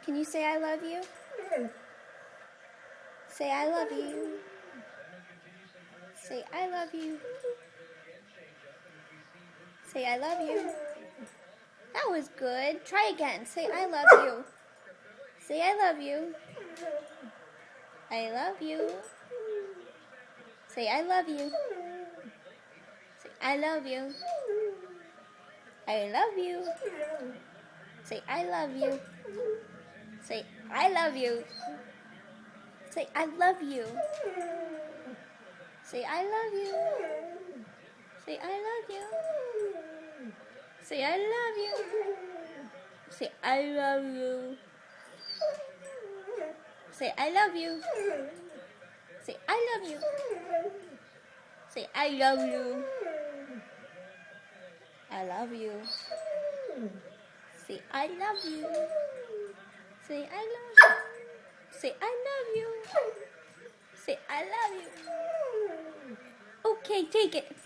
Can you say I love you? Say I love you. Say I love you. Say I love you. That was good. Try again. Say I love you. Say I love you. I love you. Say I love you. Say I love you. I love you. Say I love you. Say I love you. Say I love you. Say I love you. Say I love you. Say I love you. Say I love you. Say I love you. Say I love you. Say I love you. I love you. Say I love you. Say I love you. Say I love you. Say I love you. Okay, take it.